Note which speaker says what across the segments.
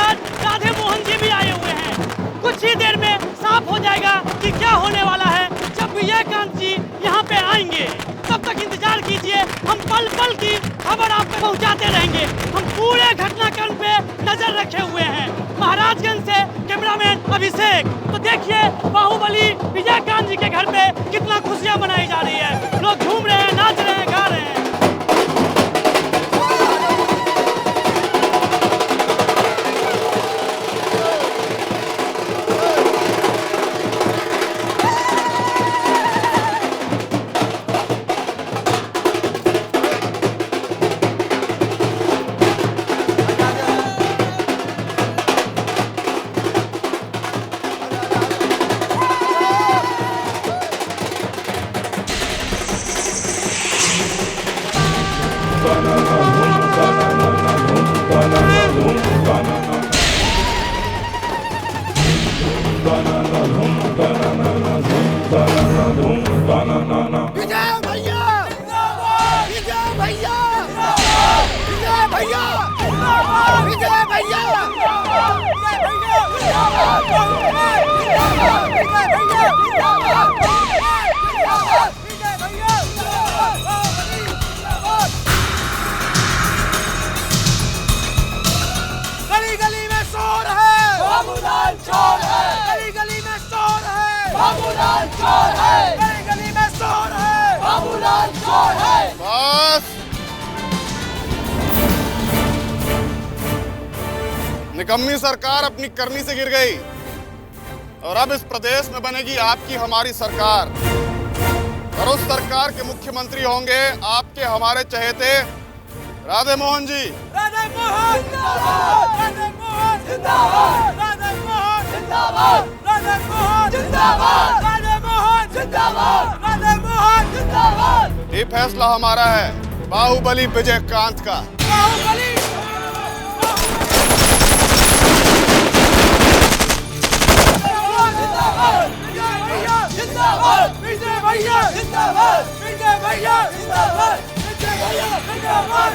Speaker 1: साथ राधे मोहन जी भी आए हुए हैं। कुछ ही देर में साफ हो जाएगा कि क्या होने वाला है जब विजयकांत जी यहाँ पे आएंगे। तब तक इंतजार कीजिए, हम पल पल की खबर आप तक पहुँचाते रहेंगे। हम पूरे घटनाक्रम पे नजर रखे हुए हैं। महाराजगंज से कैमरामैन अभिषेक। तो देखिए बाहुबली विजयकांत जी के घर पे कितना खुशियाँ मनाई जा रही है। लोग झूम रहे हैं, नाच रहे हैं, गा रहे हैं।
Speaker 2: निकम्मी सरकार अपनी करनी से गिर गई और अब इस प्रदेश में बनेगी आपकी हमारी सरकार। और उस सरकार के मुख्यमंत्री होंगे आपके हमारे चहेते राधे मोहन जी।
Speaker 1: राधे मोहन जिंदाबाद, राधे मोहन जिंदाबाद, राधे मोहन जिंदाबाद, राधे मोहन जिंदाबाद, राधे मोहन जिंदाबाद, राधे मोहन जिंदाबाद।
Speaker 2: ये फैसला हमारा है, बाहुबली विजयकांत का।
Speaker 1: बाहुबली जिंदाबाद, विजय भैया जिंदाबाद, विजय भैया जिंदाबाद, विजय भैया जिंदाबाद।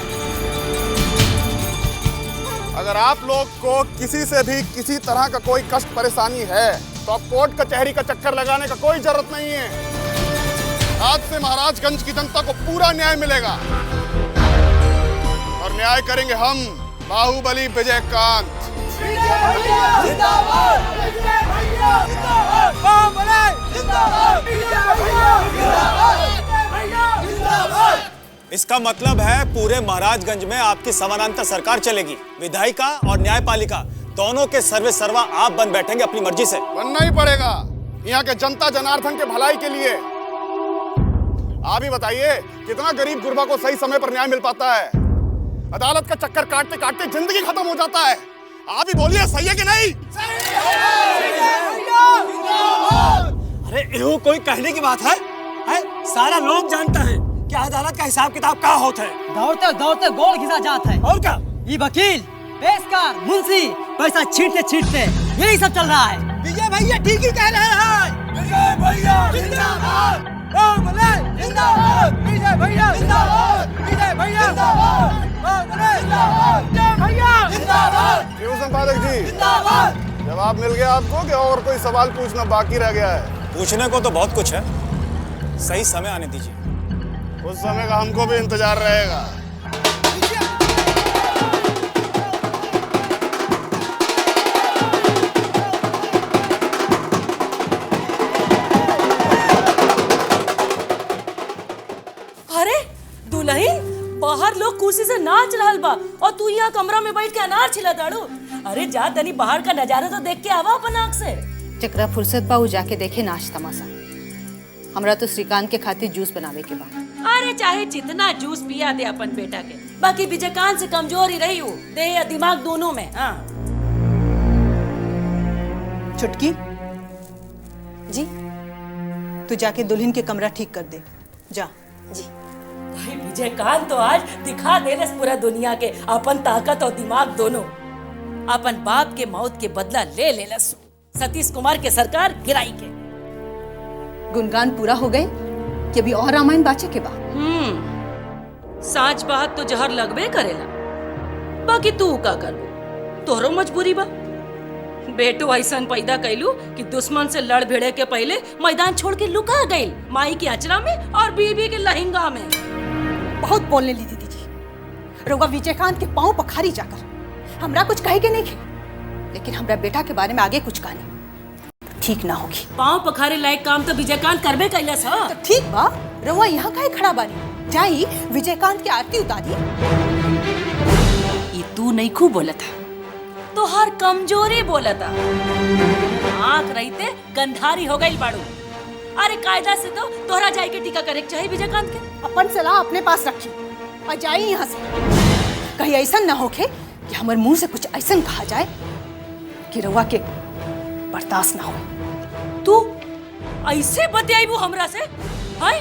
Speaker 2: अगर आप लोग को किसी से भी किसी तरह का कोई कष्ट परेशानी है तो अब कोर्ट कचहरी का चक्कर लगाने का कोई जरूरत नहीं है। आज से महाराजगंज की जनता को पूरा न्याय मिलेगा और न्याय करेंगे हम, बाहुबली विजयकांत।
Speaker 1: विजय भैया जिंदाबाद, विजय भैया जिंदाबाद, बाहुबली जिंदाबाद, विजय भैया जिंदाबाद, विजय भैया जिंदाबाद।
Speaker 3: इसका मतलब है पूरे महाराजगंज में आपकी समानांतर सरकार चलेगी। विधायिका और न्यायपालिका दोनों के सर्वे सर्वा आप बन बैठेंगे अपनी मर्जी से।
Speaker 2: बनना ही पड़ेगा यहाँ के जनता जनार्दन के भलाई के लिए। आप ही बताइए कितना गरीब गुरबा को सही समय पर न्याय मिल पाता है। अदालत का चक्कर काटते काटते जिंदगी खत्म हो जाता है। आप ही बोलिए सही है कि नहीं?
Speaker 3: अरे ये कोई कहने की बात है? सारा लोग जानता है कि अदालत का हिसाब किताब क्या होता है।
Speaker 4: दौड़ते दौड़ते गोल घिसा जाता है।
Speaker 3: और क्या?
Speaker 4: ये वकील, पेशकार, मुंशी पैसा छींटते छींटते यही सब चल रहा है।
Speaker 1: विजय भैया ठीक ही कह रहे हैं। विजय भैया जिंदाबाद, बाहुबली जिंदाबाद, विजय भैया जिंदाबाद, विजय भैया जिंदाबाद, बाहुबली जिंदाबाद, विजय भैया जिंदाबाद।
Speaker 2: क्यों संपादक जी,
Speaker 1: जिंदाबाद।
Speaker 2: जवाब मिल गया आपको कि और कोई सवाल पूछना बाकी रह गया है?
Speaker 3: पूछने को तो बहुत कुछ है, सही समय आने दीजिए।
Speaker 2: उस समय का हमको भी इंतजार रहेगा।
Speaker 5: अरे दुल्हन, बाहर लोग कुर्सी से नाच रहल बा और तू यहाँ कमरा में बैठ के अनार छिला दाड़ू। अरे जा तनी बाहर का नजारा तो देख के आवा अपन आँख से।
Speaker 6: जकरा फुर्सत बा उ जाके देखे नाच तमाशा। हमरा तो श्रीकांत के खातिर जूस बनावे के बा।
Speaker 5: अरे चाहे जितना जूस पिया दे अपन बेटा के, बाकी विजयकांत से कमजोर ही रही हो, देह या दिमाग दोनों में। हाँ
Speaker 4: छुटकी
Speaker 5: जी,
Speaker 4: तू जाके दुल्हन के कमरा ठीक कर दे जा।
Speaker 5: जी भाई, विजयकांत तो आज दिखा दे रहे पूरा दुनिया के अपन ताकत और दिमाग दोनों। अपन बाप के मौत के बदला ले लसु सतीश कुमार के सरकार गिराई के।
Speaker 6: गुणगान पूरा हो गए कि अभी और रामायण बाचे के बा?
Speaker 5: साच बात तो जहर लगबे करेला। बाकी तू का करबो, तोरो मजबूरी बा। बेटो ऐसन पैदा कैलू कि दुश्मन से लड़ भिड़े के पहले मैदान छोड़ के लुका गई, माई की अचरा में और बीबी के लहंगा में।
Speaker 6: बहुत बोलने ली दीदी जी। रउआ विजयकांत के पांव पखारी जाकर हमरा कुछ कहे के नहीं खे, लेकिन हमरा बेटा के बारे में आगे कुछ कहनी ठीक ना होगी।
Speaker 5: पांव पखारे लायक काम तो विजयकांत करबे कैलस ह।
Speaker 6: तो ठीक बा, रउआ यहाँ काहे खड़ा बानी? जाई विजयकांत की आरती उतारी।
Speaker 5: ये तू नहीं खूब बोला था, तो हर कमजोरी बोला था। आंख रहते गंधारी हो गई बाड़ू। अरे कायदा से तो तोहरा जाई के टीका करे चाहिए विजयकांत के।
Speaker 6: अपन सलाह अपने पास रखी और जाई यहाँ से। कहीं ऐसा ना होके कि हमारे मुंह से कुछ ऐसा कहा जाए कि रउआ के बर्दाश्त ना हो।
Speaker 5: तू ऐसे बतियाईबू हमरा से? हाय,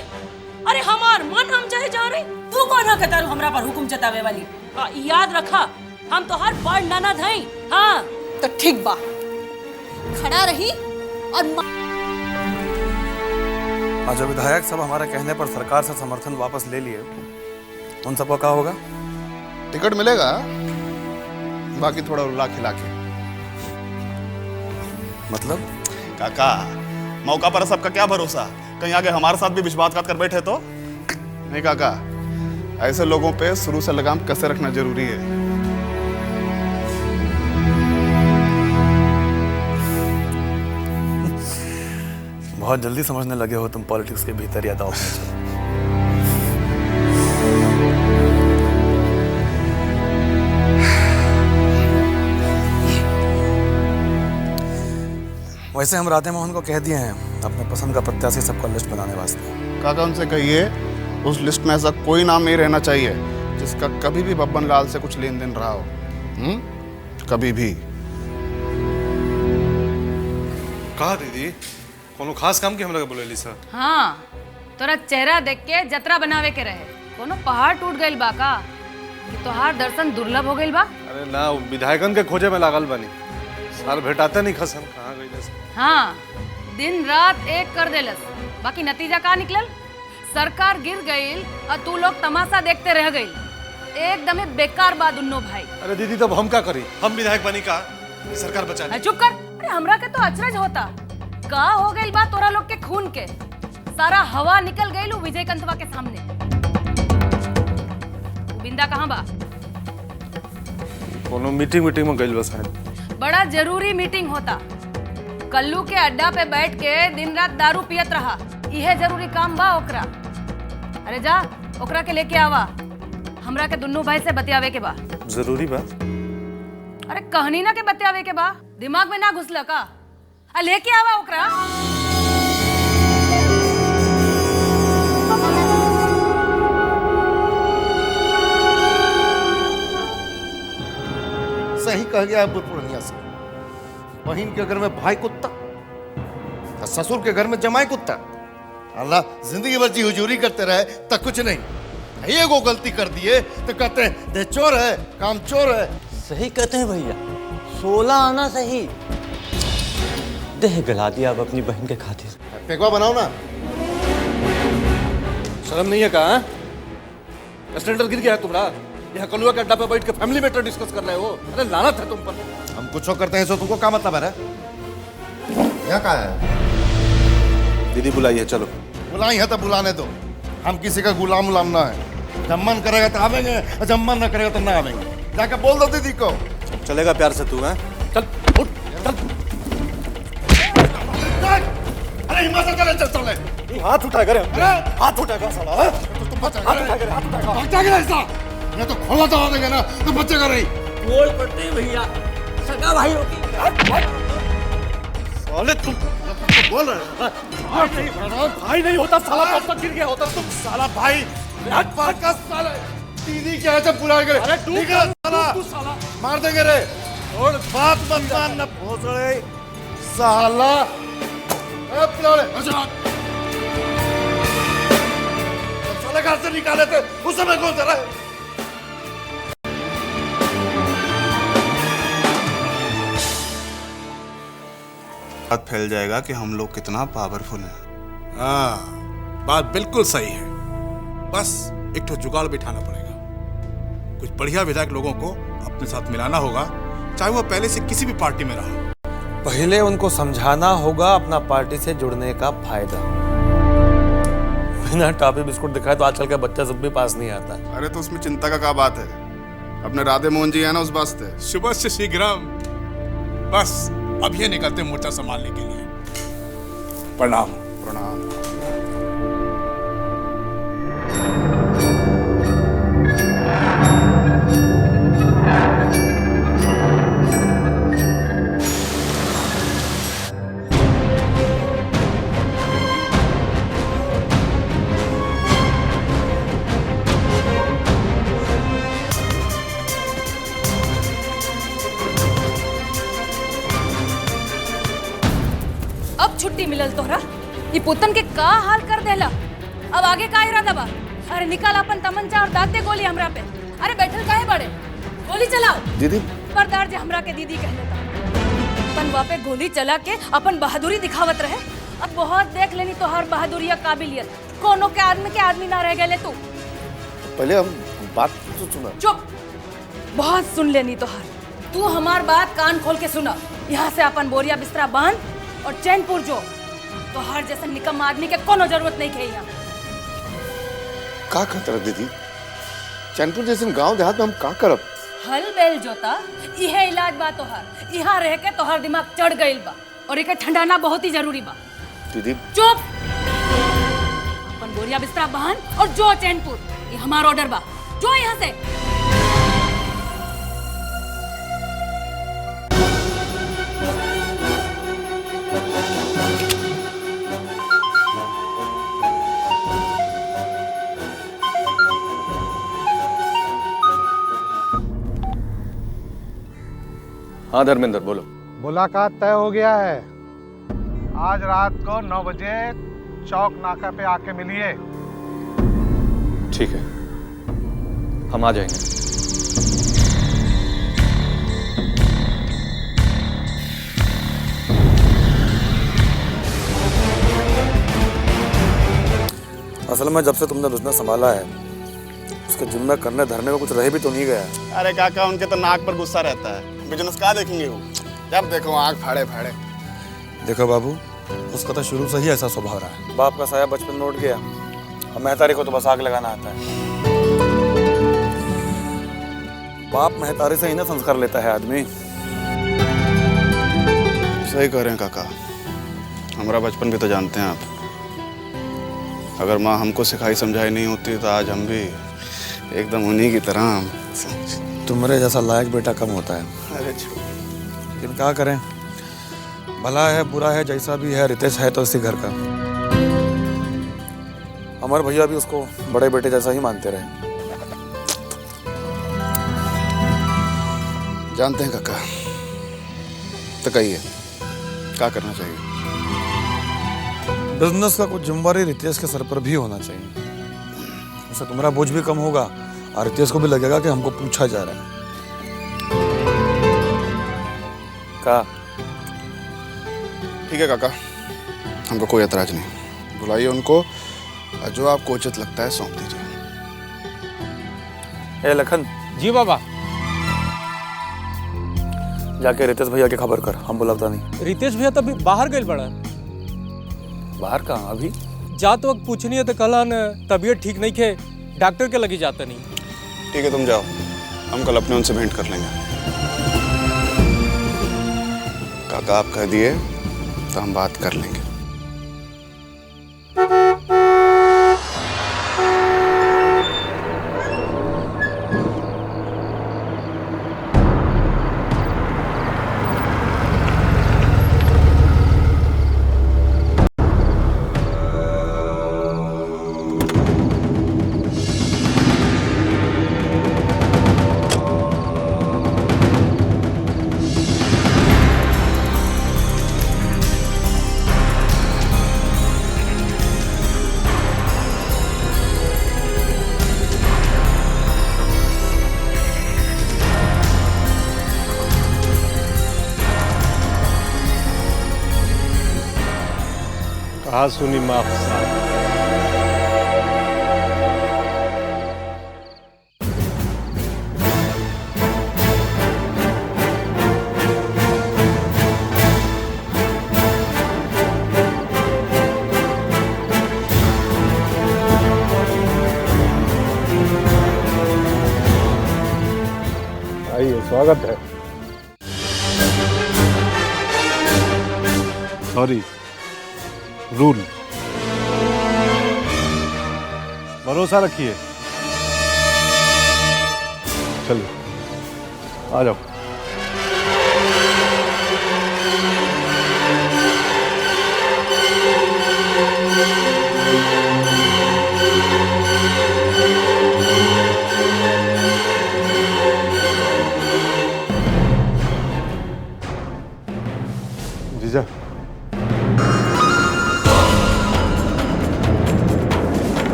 Speaker 5: अरे हमार मन हम चाहे जा रही, तू कौन है कतारू हमरा पर हुकुम जतावे वाली? याद रखा, हम तो हर बड़ ननद हई। हाँ
Speaker 6: तो ठीक बा, खड़ा रही और
Speaker 7: आज जो विधायक सब हमारे कहने पर सरकार से समर्थन वापस ले लिए, उन सबको क्या होगा?
Speaker 2: टिकट मिलेगा, बाकी थोड़ा रुला खिला के।
Speaker 7: मतलब
Speaker 2: काका, मौका पर सबका क्या भरोसा? कहीं आगे हमारे साथ भी विश्वासघात कर बैठे तो? नहीं काका, ऐसे लोगों पे शुरू से लगाम कैसे रखना जरूरी है।
Speaker 7: बहुत जल्दी समझने लगे हो तुम पॉलिटिक्स के भीतर या दांव में। वैसे हम राधे मोहन को कह दिए हैं अपने पसंद का प्रत्याशी सबका लिस्ट बनाने वास्ते।
Speaker 2: काका उनसे कहिए उस लिस्ट में ऐसा कोई नाम नहीं रहना चाहिए जिसका कभी भी बब्बन लाल से कुछ लेन देन रहा हो। कभी भी।
Speaker 7: कहा दीदी, कोनो खास काम के हमरा के बोलेली सर?
Speaker 8: हाँ, तोरा चेहरा देख के जतरा बनावे के रहे। कोनो पहाड़ टूट गइल बा का कि तोहार दर्शन दुर्लभ हो गइल बा?
Speaker 7: अरे ना, विधायकन के खोजे में लागल बनी, साल भेटाते नहीं खसम कहाँ गइल?
Speaker 8: हाँ, दिन रात एक कर देलस, बाकी नतीजा का निकलल? सरकार गिर गइल और तू लोग तमाशा देखते रह गइल। एकदम बेकार बा दुन्नो भाई।
Speaker 7: अरे दीदी, तब हम क्या करी? हम विधायक बनी का सरकार बचा ली?
Speaker 8: चुप कर। अरे हमरा के तो अचरज होता, का हो गइल बा तोरा लोग के खून के? सारा हवा निकल गइल विजयकांतवा के सामने। बिंदा कहाँ बा?
Speaker 7: कोनो मीटिंग में गइल बा शायद।
Speaker 8: बड़ा जरूरी मीटिंग होता। कल्लू के अड्डा पे बैठ के दिन रात दारू पियत रहा, इहे जरूरी काम बा ओकरा। अरे जा ओकरा के लेके आवा, हमरा के दुन्नू भाई से बतियावे के बा।
Speaker 7: जरूरी बा?
Speaker 8: अरे कहनी ना के बतियावे के बा, दिमाग में ना घुसला का? लेके आवा ओकरा।
Speaker 9: सही कह गया पूर्णिया से। बहन के घर में भाई कुत्ता, ससुर के घर में जमाई कुत्ता। अल्लाह जिंदगी भर जी हुजूरी करते रहे तक कुछ नहीं। ये को गलती कर दिए तो कहते हैं दे चोर है, काम चोर है।
Speaker 10: सही कहते हैं भैया, 16 आना सही देह गला दिया अब अपनी बहन के खातिर।
Speaker 9: पेकवा बनाओ ना।
Speaker 7: शर्म नहीं है कहा? स्टैंडर्ड गिर गया है तुम्हारा। यहाँ कलुआ के अड्डा पे बैठ के फैमिली मैटर डिस्कस कर रहे हो। अरे लानत है तुम पर।
Speaker 9: हम कुछ करते हैं सो तुमको क्या मतलब है? यहाँ का है?
Speaker 7: दीदी बुलाइए, चलो।
Speaker 9: बुलाई है तो बुलाने दो, हम किसी का गुलाम उलाम ना है। जब मन करेगा तो आवेंगे, जब मन न करेगा तो ना आवेंगे। जाके बोल दो दीदी को।
Speaker 7: चलेगा प्यार से तू? है चल उठ चल।
Speaker 9: अरे हिम्मत से चले, चल चले।
Speaker 7: हाथ उठा कर, हाथ उठा कर साला।
Speaker 9: तुम बचेगा ऐसा? ये तो खोला दबा देंगे ना तो बचेगा नहीं।
Speaker 10: बोल पड़ते हैं भैया, सगा भाइयों की।
Speaker 7: साले तुम
Speaker 9: बोल रहे
Speaker 7: भाई नहीं होता साला, कब तक गिर गया होता तुम साला भाई।
Speaker 9: साला दीदी क्या है बुला के?
Speaker 7: अरे
Speaker 9: तू साला मार देंगे रे। और बात मत मान न भोसड़े साला। साले घर से निकाले थे उस समय कौन था?
Speaker 2: बात फैल जाएगा कि हम लोग कितना पावरफुल हैं।
Speaker 11: हाँ, बात बिल्कुल सही है। बस एक तो जुगाड़ बिठाना पड़ेगा। कुछ बढ़िया विधायक लोगों को अपने साथ मिलाना होगा चाहे वह पहले से किसी भी पार्टी में रहा।
Speaker 7: पहले उनको समझाना होगा अपना पार्टी से जुड़ने का फायदा। बिना टॉफी बिस्कुट दिखाए तो आजकल का बच्चा सब भी पास नहीं आता।
Speaker 2: अरे तो उसमें चिंता का क्या बात है, अपने राधे मोहन जी है ना उस वास्ते।
Speaker 11: शुभ से शीघ्रम। बस अब ये निकलते मोर्चा संभालने के लिए। प्रणाम।
Speaker 2: प्रणाम।
Speaker 8: अब छुट्टी मिलल तोहरा, ये पुतन के का हाल कर देला। अब आगे का इरादा बा? अरे निकाल अपन तमंचा और दाग दे गोली हमरा पे। अरे बैठल काहे बड़े, गोली चलाओ।
Speaker 9: दीदी
Speaker 8: परदार जे हमरा के दीदी कह लेता। तनवा पे गोली चला के अपन बहादुरी दिखावत रहे। अब बहुत देख लेनी तोहार बहादुरी या काबिलियत। कोनो के आदमी ना रह गए तू।
Speaker 9: पहले हम बात तो सुना।
Speaker 8: चुप, बहुत सुन लेनी तोहार। तू हमार बात कान खोल के सुना। यहाँ से अपन बोरिया बिस्तरा बांध और चैनपुर जो। तोहार जैसे निकम्मा आदमी के कोनो जरूरत नहीं है यहाँ।
Speaker 9: का खतरा दीदी, चैनपुर जैसे गांव देहात में हम का करब?
Speaker 8: हल बेल जोता, इहे इलाज बा तोहार। यहाँ रह के तोहार दिमाग चढ़ गइल बा और एके ठंडाना बहुत ही जरूरी बा।
Speaker 9: दीदी
Speaker 8: चुप, अपन बोरिया बिस्तरा बांध और जो चैनपुर। ये हमारा ऑर्डर बा, जो यहाँ से।
Speaker 7: हाँ धर्मेंद्र बोलो।
Speaker 12: मुलाकात तय हो गया है। आज रात को 9 बजे चौक नाका पे आके मिलिए।
Speaker 7: ठीक है, हम आ जाएंगे। असल में जब से तुमने बिजनेस संभाला है, उसके जिम्मे करने धरने को कुछ रह भी तो नहीं गया।
Speaker 2: अरे काका, उनके तो नाक पर गुस्सा रहता है। बिजनेस का देखेंगे वो, जब देखो आंख फाड़े फाड़े।
Speaker 7: देखो बाबू, उसका तो शुरू से ही ऐसा स्वभाव रहा है। बाप का साया बचपन में उठ गया, और महतारी को तो बस आग लगाना आता है। बाप महतारी से ही ना संस्कार लेता है आदमी।
Speaker 2: सही कह रहे हैं काका, हमारा बचपन भी तो जानते हैं आप। अगर माँ हमको सिखाई समझाई नहीं होती तो आज हम भी एकदम उन्हीं की तरह।
Speaker 7: तुम्हारे जैसा लायक बेटा कम होता है।
Speaker 2: अरे
Speaker 7: लेकिन क्या करें, भला है बुरा है जैसा भी है, रितेश है तो इसी घर का। हमारे भैया भी उसको बड़े बेटे जैसा ही मानते रहे।
Speaker 2: जानते हैं काका, तो कहिए क्या करना चाहिए?
Speaker 7: बिजनेस का कुछ जिम्मेवारी रितेश के सर पर भी होना चाहिए। उससे तुम्हारा बोझ भी कम होगा और रितेश को भी लगेगा कि हमको पूछा जा रहा है। का
Speaker 2: ठीक है काका, हमको कोई एतराज नहीं। बुलाइए उनको, और जो आपको उचित लगता है सौंप दीजिए।
Speaker 7: ए लखन।
Speaker 12: जी बाबा।
Speaker 7: जाके रितेश भैया की खबर कर, हम बुलाता नहीं।
Speaker 12: रितेश भैया तभी बाहर गए बड़ा।
Speaker 7: बाहर कहाँ अभी?
Speaker 12: जात वक्त पूछनी है तो कल तबीयत ठीक नहीं थे, डॉक्टर के लगी जाता नहीं।
Speaker 2: ठीक है, तुम जाओ, हम कल अपने उनसे भेंट कर लेंगे। काका आप कह दिए तो हम बात कर लेंगे।
Speaker 12: कहा सुनी माफ साहब। स्वागत है। Sorry, rule. भरोसा रखिए। चलिए आ जाओ। जीजा,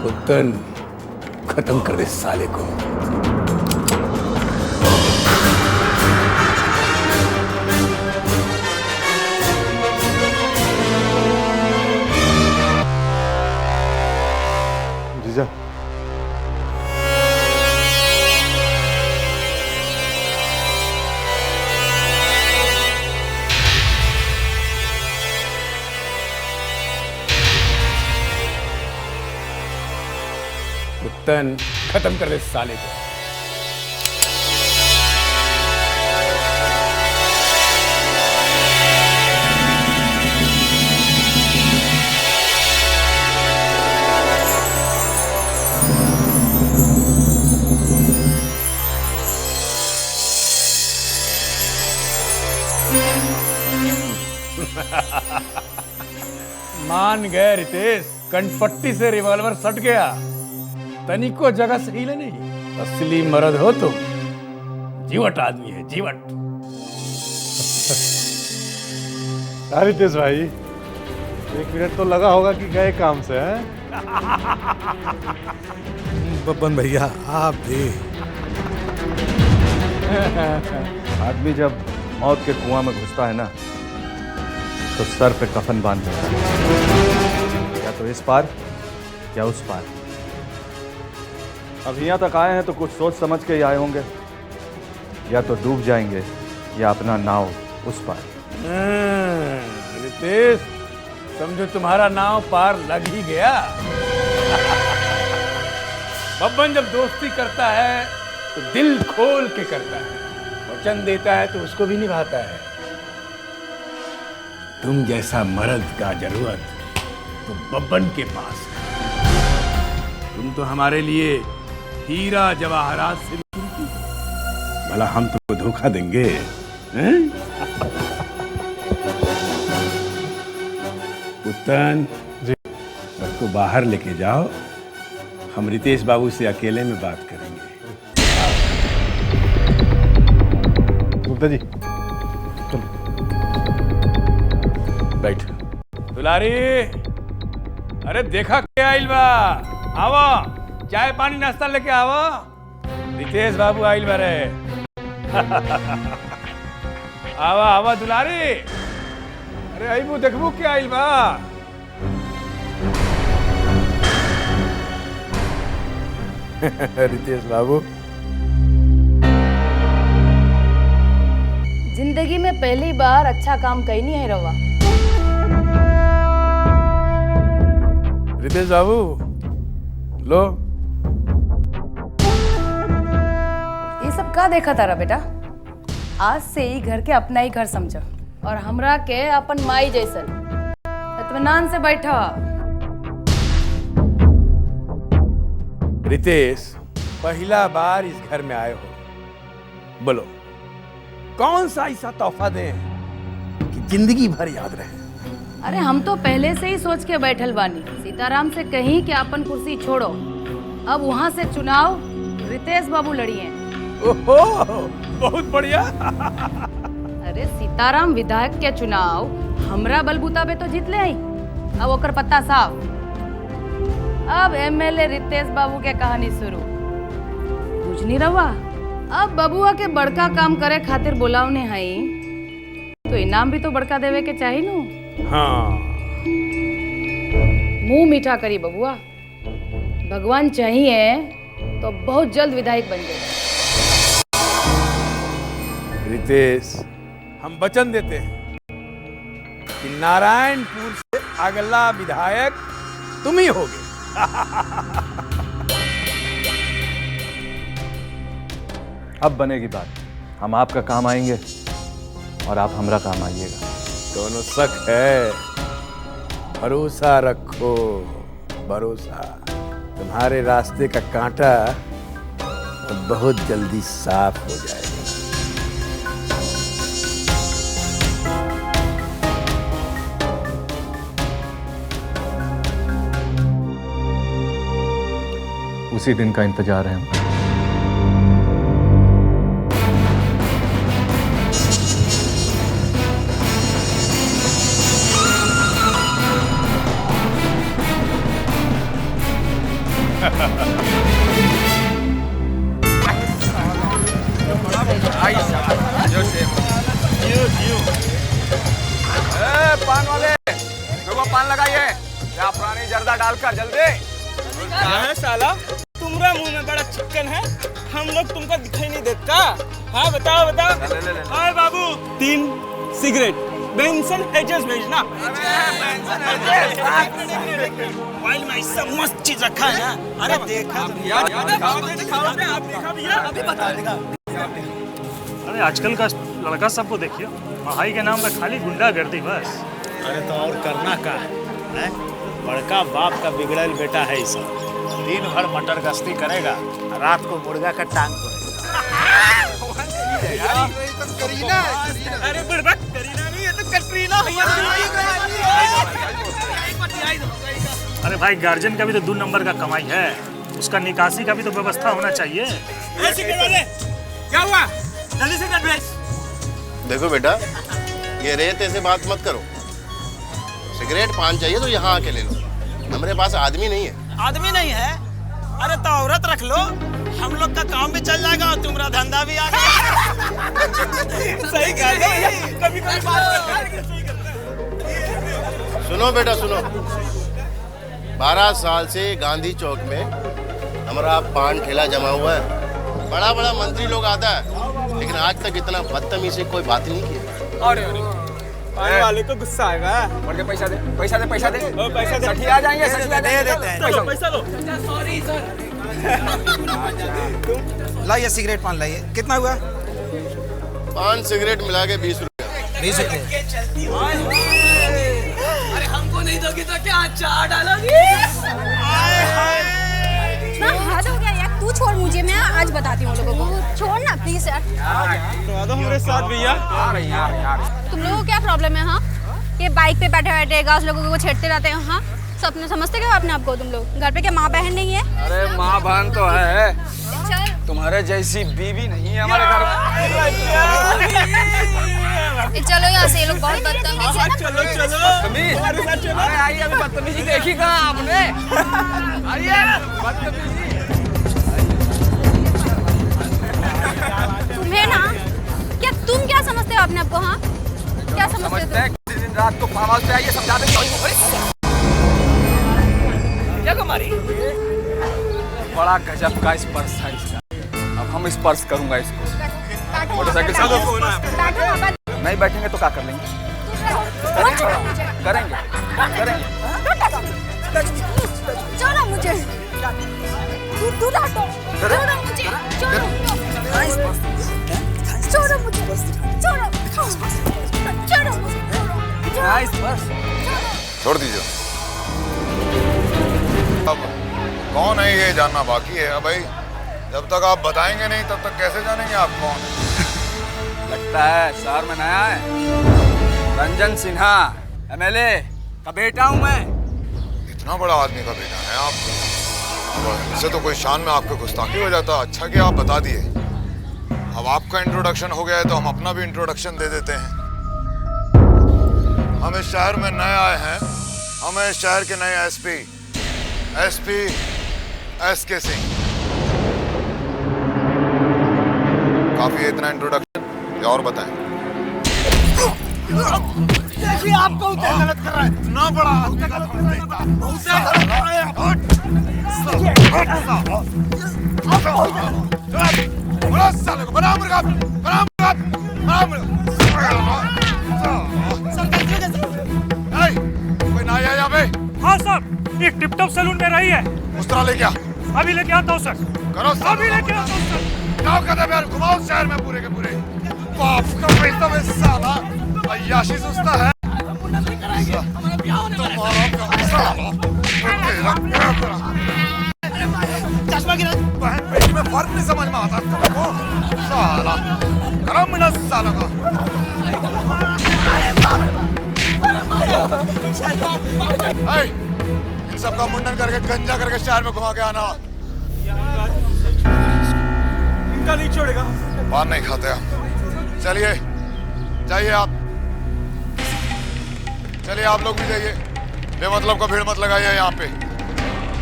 Speaker 11: उत्तन खत्म कर दे साले को।
Speaker 12: जीजा,
Speaker 11: उत्तन खत्म कर दे साले को। मान गए रितेश, कनपट्टी से रिवॉल्वर सट गया। तनिको जगह सही ले नहीं। असली मर्द हो तुम। जीवट आदमी है, जीवट।
Speaker 12: रितेश भाई, 1 मिनट तो लगा होगा कि गए काम से हैं?
Speaker 11: बब्बन भैया आप भी।
Speaker 13: आदमी जब मौत के कुआं में घुसता है ना, तो सर पे कफन बांध देता है, या तो इस पार या उस पार। अब यहाँ तक आए हैं तो कुछ सोच समझ के ही आए होंगे, या तो डूब जाएंगे या अपना नाव उस पार।
Speaker 11: रितेश, समझो तुम्हारा नाव पार लग ही गया। बब्बन जब दोस्ती करता है तो दिल खोल के करता है, वचन देता है तो उसको भी निभाता है। तुम जैसा मर्द का जरूरत तो बब्बन के पास है। तुम तो हमारे लिए हीरा जवाहरात से भी कीमती हो। भला हम तुमको धोखा देंगे? उत्तन जी, सबको बाहर लेके जाओ, हम रितेश बाबू से अकेले में बात करेंगे।
Speaker 12: गुप्ता जी,
Speaker 11: बैठ। दुलारी, अरे देखा क्या आइल बा? आवा, चाय पानी नाश्ता लेके आवा। रितेश बाबू आइल बा रे। आवा आवा दुलारी। अरे आइबू देखबू क्या आइल बा? रितेश बाबू,
Speaker 8: जिंदगी में पहली बार अच्छा काम कहीं नहीं है रवा।
Speaker 11: रितेश बाबू लो।
Speaker 8: ये सब का देखा तारा बेटा? आज से ही घर के अपना ही घर समझो और हमरा के अपन माई जैसन इत्मीनान से बैठा।
Speaker 11: रितेश, पहला बार इस घर में आए हो, बोलो कौन सा ऐसा तोहफा दें कि जिंदगी भर याद रहे?
Speaker 8: अरे हम तो पहले से ही सोच के बैठल बानी, सीताराम से कहीं कि अपन कुर्सी छोड़ो, अब वहाँ से चुनाव रितेश बाबू लड़िए।
Speaker 11: ओहो, बहुत बढ़िया।
Speaker 8: अरे सीताराम विधायक के चुनाव हमरा बलबूता पे तो जीत ले आई, अब ओकर पत्ता साफ। अब एमएलए रितेश बाबू के कहानी शुरू। बुझनी रवा, अब बबुआ के बड़का काम करे खातिर बुलावने हई, तो इनाम भी तो बड़का देवे के चाहिए नु।
Speaker 11: हाँ,
Speaker 8: मुंह मीठा करी बबुआ, भगवान चाहिए तो बहुत जल्द विधायक बन जाए।
Speaker 11: रितेश, हम वचन देते हैं कि नारायणपुर से अगला विधायक तुम ही होगे।
Speaker 13: अब बनेगी बात। हम आपका काम आएंगे और आप हमारा काम आइएगा।
Speaker 11: दोनों शक है, भरोसा रखो, भरोसा। तुम्हारे रास्ते का कांटा बहुत जल्दी साफ हो जाएगा।
Speaker 13: उसी दिन का इंतजार है हम।
Speaker 3: पान वाले लोगों पान लगाइए या पुरानी जर्दा डालकर जल्दी।
Speaker 14: क्या है साला, तुम्हारा मुंह में बड़ा चिकन है, हम लोग तुमको दिखाई नहीं देता। हाँ बताओ बताओ। हाय बाबू, 3 सिगरेट बेंसन हेजेस भेजना। मोबाइल में ऐसा मस्त चीज रखा है ना। अरे देखा अभी बता देगा।
Speaker 15: अरे आजकल का लड़का सबको देखिए, पढ़ाई के नाम पर खाली गुंडागर्दी बस।
Speaker 3: अरे तो और करना का है? बड़का बाप का बिगड़ल बेटा है ये सब। दिन भर मटर गश्ती करेगा, रात को मुर्गा का टांग
Speaker 14: करीना। अरे बुड़बक करीना नहीं है तो कटरीना।
Speaker 15: अरे भाई गार्जियन का भी तो 2 नंबर का कमाई है, उसका निकासी का भी तो व्यवस्था होना चाहिए।
Speaker 14: क्या हुआ? जल्दी से भेज।
Speaker 9: देखो बेटा, ये रेत ऐसे बात मत करो। सिगरेट पान चाहिए तो यहाँ आके ले लो, हमारे पास आदमी नहीं है।
Speaker 14: आदमी नहीं है? अरे तो औरत रख लो, हम लोग का काम भी चल जाएगा और तुम्हारा धंधा भी आ गया। सही कह रहे हो, कभी कभी बात
Speaker 9: सुनो बेटा सुनो, 12 साल से गांधी चौक में हमारा पान ठेला जमा हुआ है। बड़ा बड़ा मंत्री लोग आता है, लेकिन आज तक इतना बदतमीजी से कोई बात नहीं किया।
Speaker 14: अरे पानी वाले को गुस्सा आएगा।
Speaker 3: बढ़ के पैसा दे, पैसा दे, पैसा दे।
Speaker 14: पैसा दे।
Speaker 3: सठिया जाएंगे, सठिया
Speaker 14: दे देते हैं। पैसा लो। Sorry sir.
Speaker 16: लाइए सिगरेट पान लाइए। कितना हुआ?
Speaker 9: 5 सिगरेट मिला के 20 रुपये।
Speaker 16: 20 रुपये।
Speaker 14: अरे हमको नहीं दोगे तो क्या अचार डालोगे?
Speaker 17: ना हद हो गया यार, तू छोड़ मुझे, मैं आज बताती हूँ लोगों को। छोड़ ना प्लीज यार।
Speaker 14: तो हमारे साथ भैया।
Speaker 17: तुम लोगों को क्या प्रॉब्लम है? हाँ, ये बाइक पे बैठे बैठे गाँव लोगों को छेड़ते रहते हैं। हाँ, सपने समझते क्या अपने आप को तुम लोग? घर पे क्या माँ बहन नहीं है?
Speaker 3: अरे माँ बहन तो है,
Speaker 17: चल
Speaker 3: तुम्हारे जैसी बीवी नहीं है हमारे घर में।
Speaker 17: चलो यहाँ से, ये लोग बहुत बदतमीज है ना।
Speaker 14: चलो चलो।
Speaker 3: अरे आइए, अभी बदतमीजी देखी कहाँ आपने? आइए बदतमीजी।
Speaker 17: तुम्हें ना, क्या तुम क्या समझते हो अपने आप को? हाँ, क्या समझते हो?
Speaker 3: किसी दिन रात को फार्म हाउस पे आइए, समझा देंगे।
Speaker 14: क्या कुमारी?
Speaker 3: बड़ा गजब का स्पर्श है इसका। अब हम स्पर्श करूंगा इसको। मोटरसाइकिल से नहीं बैठेंगे तो क्या कर लेंगे? करेंगे करेंगे।
Speaker 17: छोड़ो मुझे, तू डांटो। छोड़ो मुझे, छोड़ो मुझे, छोड़ो मुझे।
Speaker 2: छोड़ दीजिए। अब कौन है ये जानना बाकी है भाई। जब तक आप बताएंगे नहीं तब तक कैसे जानेंगे आप कौन है?
Speaker 3: लगता है शहर में नया है। रंजन सिन्हा एमएलए का बेटा हूँ मैं।
Speaker 2: इतना बड़ा आदमी का बेटा है आप? अब इससे तो कोई शान में आपको गुस्ताखी हो जाता। अच्छा कि आप बता दिए। अब आपका इंट्रोडक्शन हो गया है तो हम अपना भी इंट्रोडक्शन दे देते हैं। हम इस शहर में नए आए हैं। हम इस शहर के नए एसपी एसके सिंह। काफी है इतना इंट्रोडक्शन, और बताएं।
Speaker 14: देखिए आपको गलत कर रहा है। ना बड़ा गलत कर रहा है।
Speaker 15: है?
Speaker 2: उस तरह लेके आ।
Speaker 15: अभी लेके आता हूँ सर।
Speaker 2: करो
Speaker 15: अभी लेके आता हूँ सर।
Speaker 2: जाओ कदम यार, घुमाओ शहर में पूरे के पूरे। बाप का पैसा में साला अय्याशी सुस्ता है।
Speaker 16: चश्मा गिरा।
Speaker 2: बहन बेटी में फर्क नहीं समझ में आता तुमको साला। करो मिनट साला का। इन सबका मुंडन करके गंजा करके शहर में घुमा के आना।
Speaker 14: इनका नहीं छोड़ेगा।
Speaker 2: पान नहीं खाते हम। चलिए जाइए आप, चलिए आप लोग भी जाइए। बेमतलब का भीड़ मत लगाइए यहाँ पे।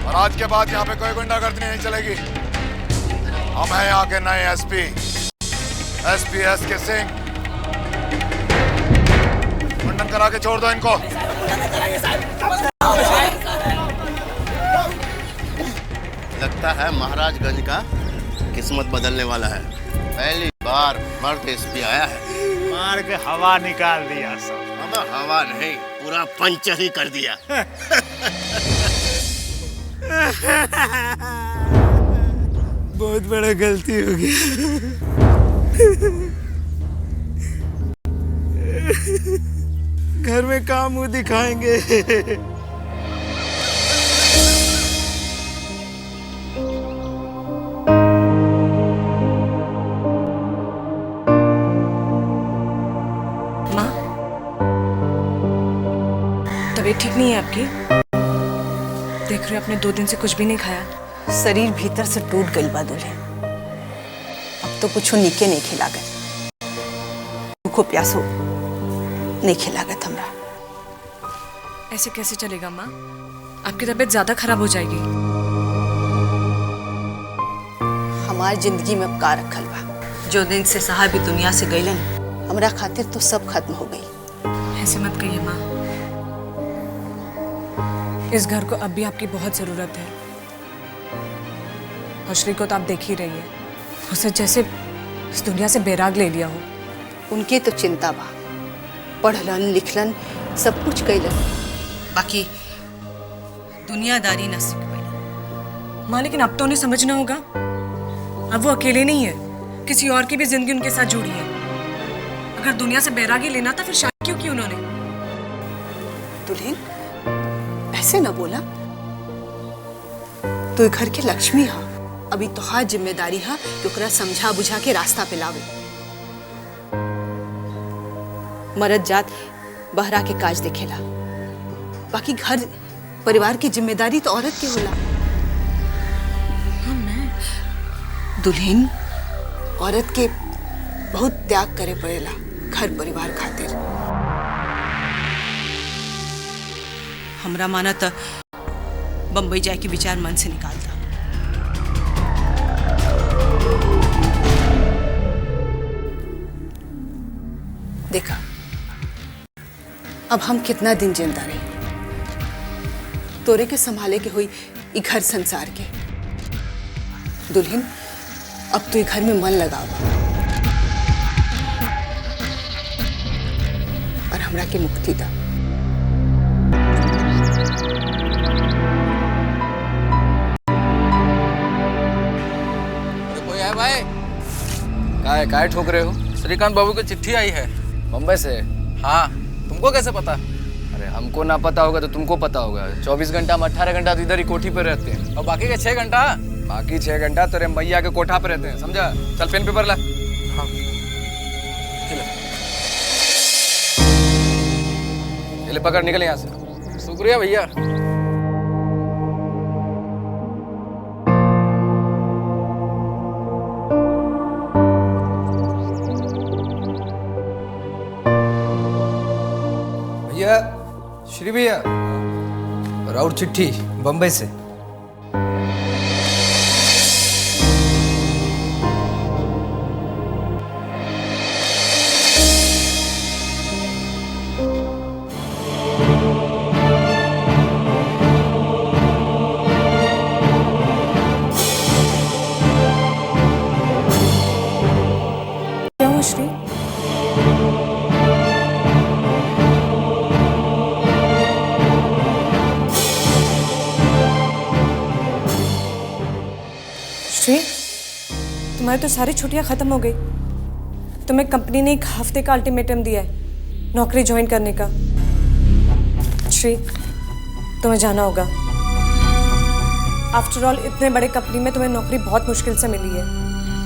Speaker 2: और आज के बाद यहाँ पे कोई गुंडागर्दी नहीं चलेगी। हम हैं यहाँ के नए एसपी एस के सिंह। मुंडन करा के छोड़ दो इनको।
Speaker 9: लगता है महाराजगंज का किस्मत बदलने वाला है। पहली बार मर्द एसपी आया है।
Speaker 11: मार के हवा निकाल दिया सब।
Speaker 9: अब हवा नहीं, पूरा पंचर ही कर दिया।
Speaker 14: बहुत बड़ा गलती हो गई। घर में काम मुंह दिखाएंगे।
Speaker 8: माँ, तबीयत ठीक नहीं है आपकी? देख रहे हो आपने 2 दिन से कुछ भी नहीं खाया।
Speaker 6: शरीर भीतर से टूट गई बा दुल्हन। अब तो कुछ नीके नहीं खिलागत। भूखो प्यासो नहीं खिलागत हमरा।
Speaker 8: ऐसे कैसे चलेगा माँ? आपकी तबीयत ज्यादा खराब हो जाएगी।
Speaker 6: हमारी जिंदगी में अब का रखल बा। जो दिन से साहब दुनिया से गईलन, हमरा खातिर तो सब खत्म हो गई।
Speaker 8: ऐसे मत कहिए माँ। इस घर को अब भी आपकी बहुत जरूरत है। और को तो आप देख ही रही है, उसे जैसे इस दुनिया से बेराग ले लिया हो।
Speaker 6: उनके तो चिंता बा, पढ़लन लिखलन सब कुछ कैलन, बाकी दुनियादारी न सीख पाई।
Speaker 8: माँ लेकिन अब तो उन्हें समझना होगा, अब वो अकेले नहीं है, किसी और की भी जिंदगी उनके साथ जुड़ी है। अगर दुनिया से बैरागी लेना था फिर शादी क्यों की उन्होंने?
Speaker 6: दुल्हन ऐसे न बोला। तो घर के लक्ष्मी हा, अभी तोहार जिम्मेदारी है कि ओकरा समझा बुझा के रास्ता पे लावे। मरद जात बहरा के काज देखेला, बाकी घर परिवार की जिम्मेदारी तो औरत की होला। दुल्हन औरत के बहुत त्याग करे पड़ेला घर परिवार खातिर। हमरा माना तो बम्बई जाए के विचार मन से निकालता। देखा अब हम कितना दिन जिंदा रहे, तोरे के संभाले के हुई ई घर संसार के। दुल्हन अब तो घर में मन लगावा और हमरा के मुक्ति दा।
Speaker 3: कोई है भाई? काय ठोक रहे हो? श्रीकांत बाबू की चिट्ठी आई है बम्बई से। हाँ, तुमको कैसे पता? अरे हमको ना पता होगा तो तुमको पता होगा। 24 घंटा में 18 घंटा इधर ही कोठी पे रहते हैं और बाकी के 6 घंटा, बाकी 6 घंटा तेरे मैया के कोठा पे रहते हैं, समझा? चल पेन पेपर ला। हाँ ले पकड़, निकल यहाँ से। शुक्रिया भैया।
Speaker 18: भैया, श्री भैया, राउर चिट्ठी बम्बई से।
Speaker 8: क्या हुआ श्री?
Speaker 19: तुम्हारी तो सारी छुट्टियां खत्म हो गई। तुम्हें कंपनी ने 1 हफ्ते का अल्टीमेटम दिया है नौकरी ज्वाइन करने का। श्री, तुम्हें जाना होगा। आफ्टर ऑल इतने बड़े कंपनी में तुम्हें नौकरी बहुत मुश्किल से मिली है।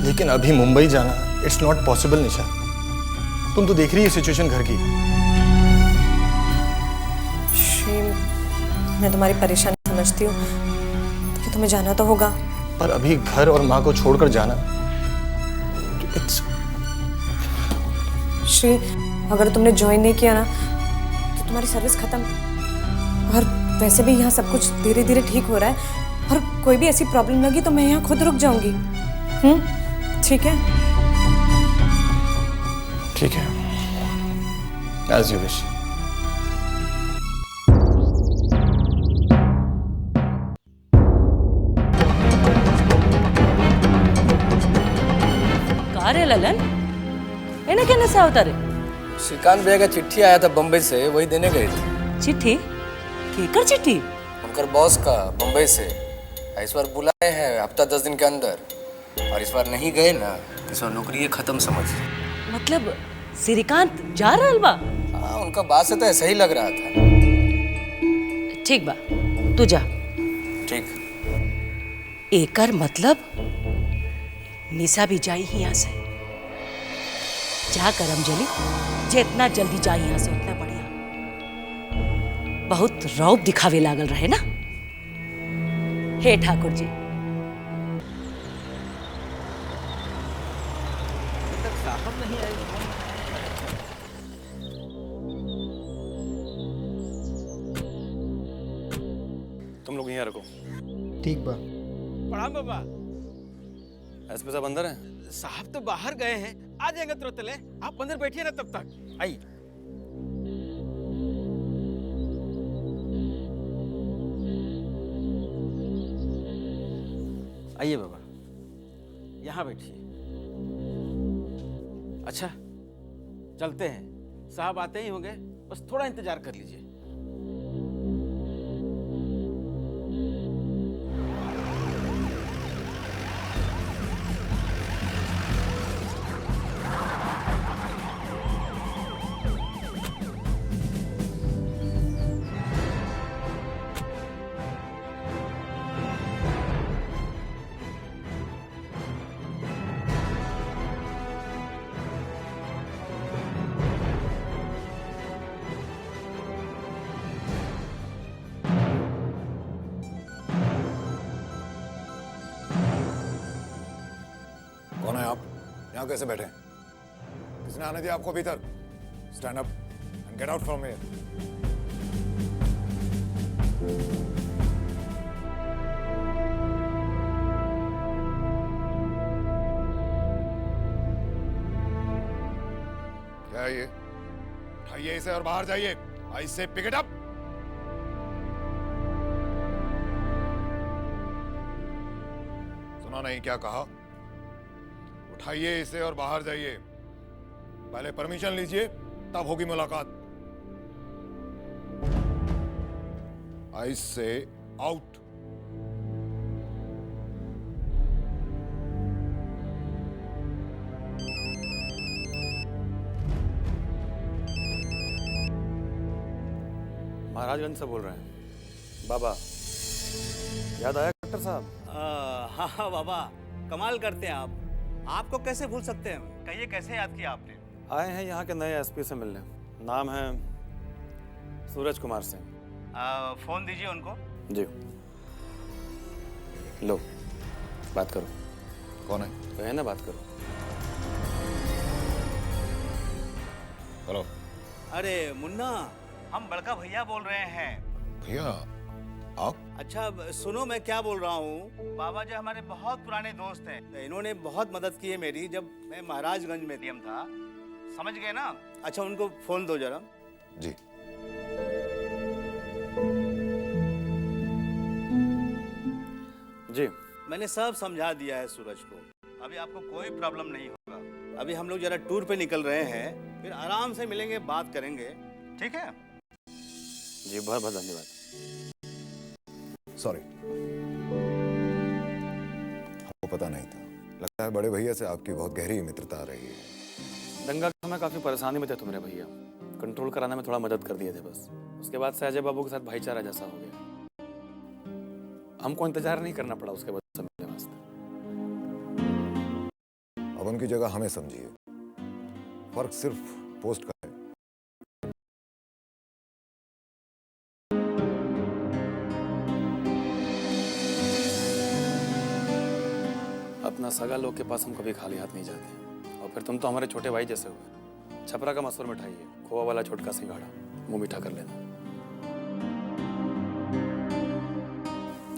Speaker 20: लेकिन अभी मुंबई जाना इट्स नॉट पॉसिबल निशा। तुम तो देख रही है सिचुएशन घर की।
Speaker 19: श्री, मैं तुम्हारी परेशानी समझती हूँ कि तुम्हें जाना तो होगा,
Speaker 20: पर अभी घर और माँ को छोड़कर जाना इट्स।
Speaker 19: श्री, अगर तुमने ज्वाइन नहीं किया ना तो तुम्हारी सर्विस खत्म। और वैसे भी यहाँ सब कुछ धीरे धीरे ठीक हो रहा है, और कोई भी ऐसी प्रॉब्लम लगी तो मैं यहाँ खुद रुक जाऊंगी। ठीक है?
Speaker 20: ठीक है, एज यू विश।
Speaker 5: कहा रे ललन, इन्हें कहने से अवतारे?
Speaker 3: श्रीकांत भैया का चिट्ठी आया था बम्बई से, वही देने गए थे।
Speaker 5: चिट्ठी? केकर चिट्ठी?
Speaker 3: उनकर बॉस का, बम्बई से। इस बार बुलाए हैं हफ्ता 10 दिन के अंदर, और इस बार नहीं गए ना, इस बार नौकरी ये खत्म समझ।
Speaker 5: मतलब श्रीकांत जा रहल बा?
Speaker 3: हाँ, उनका बात से तो ऐसा ही लग रहा था।
Speaker 5: ठीक बा, तू जा।
Speaker 3: ठीक।
Speaker 5: एकर मतलब निशा भी जाई यहाँ से। जा करमजली, जितना जल्दी जाई यहाँ से उतना बढ़िया। बहुत रौब दिखावे लागल रहे ना। हे ठाकुर जी,
Speaker 7: तुम लोग यहाँ रखो।
Speaker 10: ठीक बा।
Speaker 14: प्रणाम बाबा।
Speaker 7: एसपी साहब अंदर हैं?
Speaker 14: साहब तो बाहर गए हैं, आ जाएंगे तुरंत। ले, आप अंदर बैठिए ना तब तक। आइए। आइए बाबा, यहाँ बैठिए। अच्छा, चलते हैं। साहब आते ही होंगे, बस थोड़ा इंतजार कर लीजिए।
Speaker 2: कौन है आप? यहाँ कैसे बैठे? किसने आने दिया आपको भीतर? Stand up and get out from here. क्या है ये? उठाइए इसे और बाहर जाइए। आई से पिक इट अप। सुना नहीं क्या कहा? उठाइए इसे और बाहर जाइए। पहले परमिशन लीजिए, तब होगी मुलाकात। आई से आउट।
Speaker 7: महाराजगंज से बोल रहे हैं। बाबा, याद आया डॉक्टर साहब?
Speaker 21: हाँ हाँ बाबा, कमाल करते हैं आप। आपको कैसे भूल सकते हैं? कहिए, कैसे याद किया आपने?
Speaker 7: आए हैं यहाँ के नए एसपी से मिलने। नाम है सूरज कुमार सिंह।
Speaker 21: फोन दीजिए उनको।
Speaker 7: जी। लो, बात करो।
Speaker 2: कौन है?
Speaker 7: कहे ना, बात करो।
Speaker 2: हेलो।
Speaker 21: अरे मुन्ना, हम बड़का भैया बोल रहे हैं।
Speaker 2: भैया आप?
Speaker 21: अच्छा सुनो, मैं क्या बोल रहा हूँ। बाबा जी हमारे बहुत पुराने दोस्त हैं। इन्होंने बहुत मदद की है मेरी, जब मैं महाराजगंज में डीएम था। समझ गए ना? अच्छा, उनको फोन दो जरा।
Speaker 2: जी।
Speaker 7: जी।
Speaker 21: मैंने सब समझा दिया है सूरज को। अभी आपको कोई प्रॉब्लम नहीं होगा। अभी हम लोग जरा टूर पे निकल रहे हैं, फिर आराम से मिलेंगे, बात करेंगे। ठीक है?
Speaker 7: जी, बहुत बहुत धन्यवाद।
Speaker 2: सॉरी, आपको पता नहीं था।
Speaker 1: लगता है बड़े भैया से आपकी बहुत गहरी मित्रता रही है।
Speaker 22: दंगा के समय काफी परेशानी में थे तुम्हारे भैया, कंट्रोल कराने में थोड़ा मदद कर दिए थे बस। उसके बाद से अजय बाबू के साथ भाईचारा जैसा हो गया। हमको इंतजार नहीं करना पड़ा उसके बाद मिलने वास्ते।
Speaker 1: अब उनकी जगह हमें समझिए, फर्क सिर्फ पोस्ट का है।
Speaker 22: अपना सगा लोग के पास हम कभी खाली हाथ नहीं जाते। और फिर तुम तो हमारे छोटे भाई जैसे हुए। छपरा का मसूर मिठाई है, खोआ वाला छोटका सिंघाड़ा, मुंह मीठा कर लेना।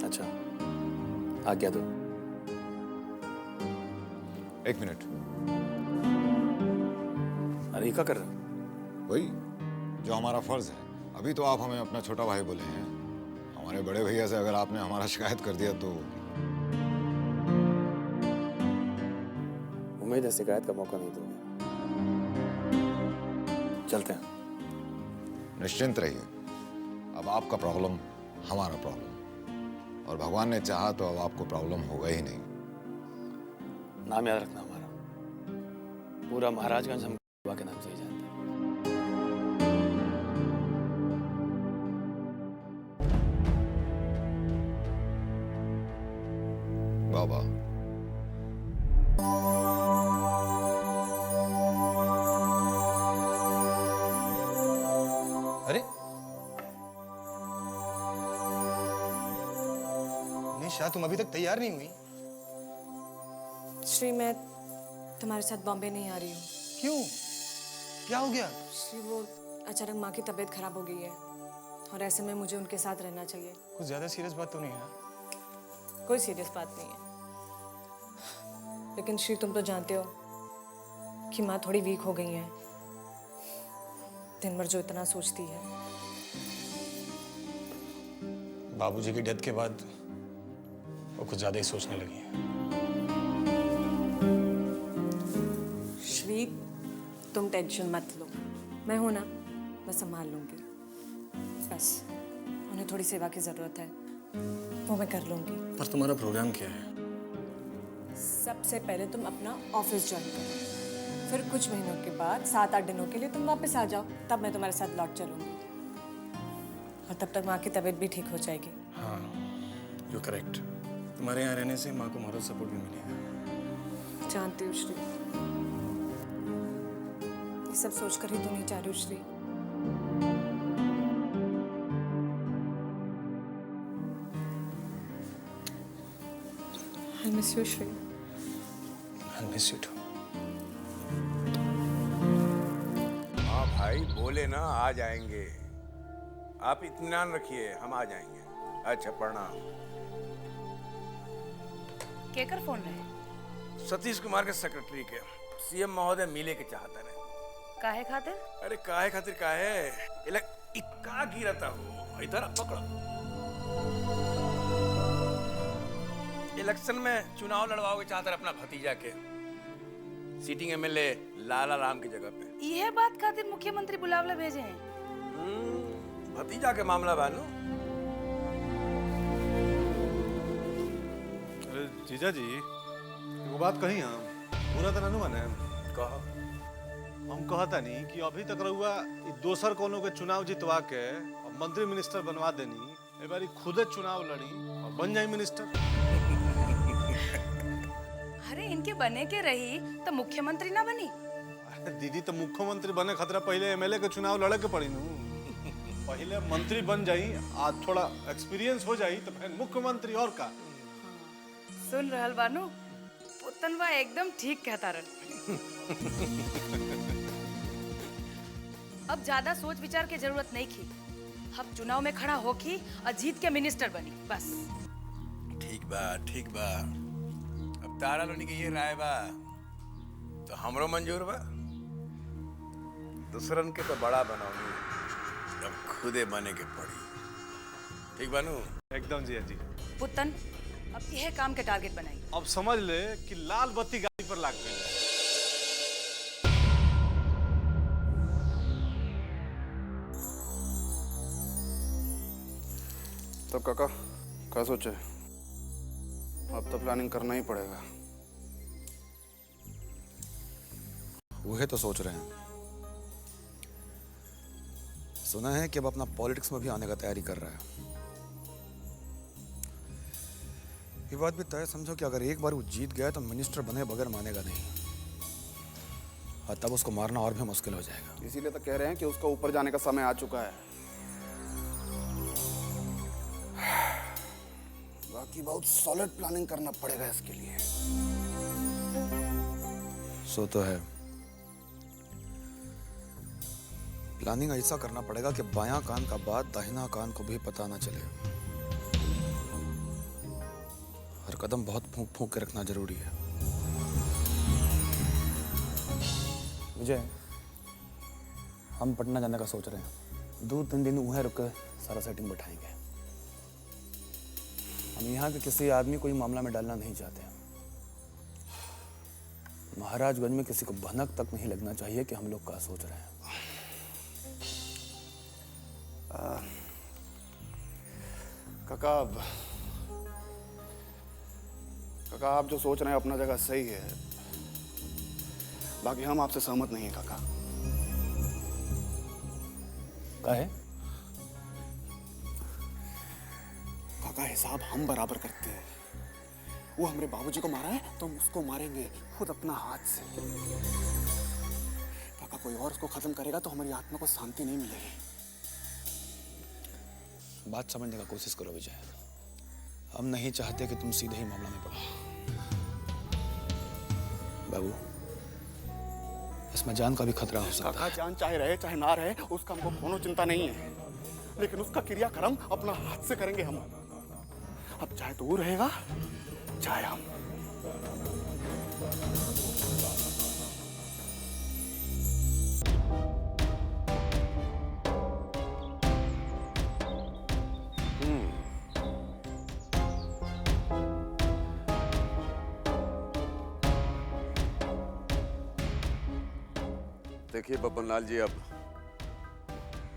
Speaker 22: अच्छा, आज्ञा दो।
Speaker 1: 1 मिनट।
Speaker 22: अरे क्या कर रहे हो?
Speaker 1: वही जो हमारा फर्ज है। अभी तो आप हमें अपना छोटा भाई बोले हैं, हमारे बड़े भैया से अगर आपने हमारा शिकायत कर दिया तो
Speaker 22: उम्मीद है शिकायत का मौका नहीं दोगे। चलते हैं।
Speaker 1: निश्चिंत रहिए, अब आपका प्रॉब्लम हमारा प्रॉब्लम, और भगवान ने चाहा तो अब आपको प्रॉब्लम होगा ही नहीं।
Speaker 22: नाम याद रखना हमारा, पूरा महाराजगंज हम के नाम से ही जानते हैं।
Speaker 1: बाबा
Speaker 20: अरे निशा, तुम अभी तक तैयार नहीं हुई?
Speaker 19: श्री, मैं तुम्हारे साथ बॉम्बे नहीं आ रही हूँ।
Speaker 20: क्यों? क्या हो गया?
Speaker 19: श्री, वो अचानक माँ की तबीयत खराब हो गई है और ऐसे में मुझे उनके साथ रहना चाहिए।
Speaker 20: कुछ ज्यादा सीरियस बात तो नहीं है?
Speaker 19: कोई सीरियस बात नहीं है, लेकिन श्री तुम तो जानते हो कि माँ थोड़ी वीक हो गई है। दिन भर जो इतना सोचती है।
Speaker 20: बाबूजी की डेथ के बाद वो कुछ ज्यादा ही सोचने लगी है।
Speaker 19: श्री, तुम टेंशन मत लो, मैं हूं ना, मैं संभाल लूंगी। बस उन्हें थोड़ी सेवा की जरूरत है, वो मैं कर लूंगी।
Speaker 20: पर तुम्हारा प्रोग्राम क्या है?
Speaker 19: सबसे पहले तुम अपना ऑफिस ज्वाइन करो, फिर कुछ महीनों के बाद 7-8 दिनों के लिए तुम वापस आ जाओ, तब मैं तुम्हारे साथ लौट चलूंगी। और तब तक माँ की तबीयत भी ठीक हो जाएगी।
Speaker 20: हाँ, यू करेक्ट। तुम्हारे यहाँ रहने से माँ को मॉरल सपोर्ट भी मिलेगा।
Speaker 19: जानती हूँ श्री, ये सब सोचकर ही तो नहीं चाह रही हूँ Shri. I miss you, Shri.
Speaker 20: I miss you too.
Speaker 11: हाँ भाई, बोले ना आ जाएंगे। आप इत्मीनान रखिए, हम आ जाएंगे। अच्छा, प्रणाम।
Speaker 8: केकर फोन रहे?
Speaker 11: सतीश कुमार के सेक्रेटरी के। सीएम महोदय मिले के चाहता रहे।
Speaker 8: काहे खातिर?
Speaker 11: अरे काहे खातिर काहे? इक्का गिरता हो, इधर पकड़ो। इलेक्शन में चुनाव लड़वाओगे चाहता अपना भतीजा के, सीटिंग एमएलए लाला राम की जगह पे।
Speaker 8: यह बात खातिर मुख्यमंत्री बुलावला भेजे हैं।
Speaker 11: भतीजा के मामला बानू।
Speaker 7: अरे जीजा जी, वो बात कही हम पूरा तो नहीं माने।
Speaker 11: कहो।
Speaker 7: हम कहता नहीं कि अभी तक रहुआ दोसर कोनो के चुनाव जितवा के और मंत्री मिनिस्टर बनवा देनी, ए बारी खुदे चुनाव लड़ी और बन जाई मिनिस्टर।
Speaker 8: अरे इनके बने के रही तो मुख्यमंत्री ना बनी।
Speaker 7: अरे दीदी, तो मुख्यमंत्री बने खतरा पहले एमएलए के चुनाव लड़े के पड़ी नू। पहले मंत्री बन जाई, आज थोड़ा एक्सपीरियंस हो जाई तो फिर मुख्यमंत्री। और का
Speaker 8: सुन रहल बानू, पुतनवा एकदम ठीक कहता रह। अब ज्यादा सोच विचार की जरूरत नहीं थी। अब चुनाव में खड़ा होके और जीत के मिनिस्टर बनी, बस।
Speaker 11: ठीक बा, ठीक बा। अब तारा लोनी के ये राय बा तो हमरो मंजूर बा। दूसरन के तो बड़ा बनाओगी, अब खुदे बने के पड़ी। ठीक बानू?
Speaker 7: एकदम जी जी।
Speaker 8: पुतन, अब यह काम के टारगेट बनाई।
Speaker 7: अब समझ ले कि लाल बत्ती गाड़ी पर लाग गई।
Speaker 2: तब काका क्या सोचे? अब तो प्लानिंग करना ही पड़ेगा।
Speaker 22: वह तो सोच रहे हैं। सुना है कि अब अपना पॉलिटिक्स में भी आने का तैयारी कर रहा है। ये बात भी तय समझो कि अगर एक बार वो जीत गया तो मिनिस्टर बने बगैर मानेगा नहीं, और तब उसको मारना और भी मुश्किल हो जाएगा।
Speaker 2: इसीलिए तो कह रहे हैं कि उसका ऊपर जाने का समय आ चुका है। बाकी बहुत सॉलिड प्लानिंग करना पड़ेगा इसके लिए।
Speaker 22: सो तो है, प्लानिंग ऐसा करना पड़ेगा कि बायां कान का बात दाहिना कान को भी पता ना चले। हर कदम बहुत फूंक फूंक के रखना जरूरी है। विजय, हम पटना जाने का सोच रहे हैं। 2-3 दिन वहीं रुक कर सारा सेटिंग बैठाएंगे। हम यहाँ के किसी आदमी को मामला में डालना नहीं चाहते। महाराजगंज में किसी को भनक तक नहीं लगना चाहिए कि हम लोग क्या सोच रहे हैं।
Speaker 2: काका आप जो सोच रहे हैं अपना जगह सही है, बाकी हम आपसे सहमत नहीं है काका।
Speaker 22: क्या है?
Speaker 2: काका हिसाब हम बराबर करते हैं। वो हमारे बाबूजी को मारा है तो हम उसको मारेंगे खुद अपना हाथ से। काका कोई और उसको खत्म करेगा तो हमारी आत्मा को शांति नहीं मिलेगी।
Speaker 22: बात समझने का कोशिश करो विजय। हम नहीं चाहते कि तुम सीधे ही मामला में पड़ो। बाबू, इसमें जान का भी खतरा हो सकता
Speaker 2: है। काका जान चाहे रहे चाहे ना रहे उसका हमको कोनो चिंता नहीं है, लेकिन उसका क्रियाक्रम अपना हाथ से करेंगे हम। अब चाहे तो वो रहेगा चाहे हम।
Speaker 4: देखिए बब्बन लाल जी, अब